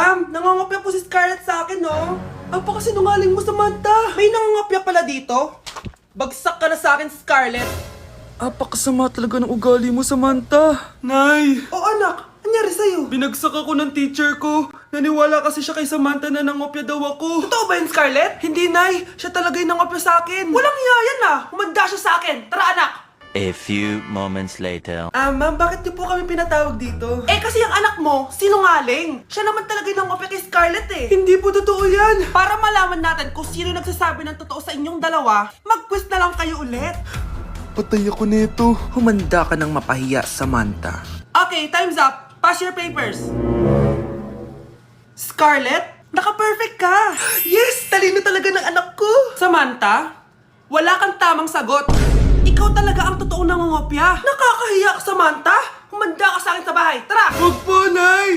Ma'am, nangangopya po si Scarlett sa akin, no? Apakasinungaling mo, Samantha. May nangangopya pala dito? Bagsak ka na sa akin, Scarlett. Apakasama talaga ng ugali mo, Samantha. Nay! O anak, anyari sa'yo? Binagsak ako ng teacher ko. Naniwala kasi siya kay Samantha na nangopya daw ako. Totoo ba yun, Scarlett? Hindi, Nay. Siya talaga yung nangopya sa akin. Walang iya yan ah! Humanda siya sa akin! Tara, anak! A few moments later. Ma'am, bakit niyo po kami pinatawag dito? Eh kasi ang anak mo, sinungaling. Siya naman talaga yung nangopya kay Scarlett eh. Hindi po totoo yan. Para malaman natin kung sino nagsasabi ng totoo sa inyong dalawa, mag-quiz na lang kayo ulit. Patay ako nito. Humanda ka ng mapahiya, Samantha. Okay, time's up. Pass your papers. Scarlett, naka-perfect ka. Yes! Talino talaga ng anak ko. Samantha, wala kang tamang sagot. Ikaw talaga ang totoong nangungopya. Nakakahiya ka, Samantha. Humanda ka sa akin sa bahay. Tara! Huwag po, Nay.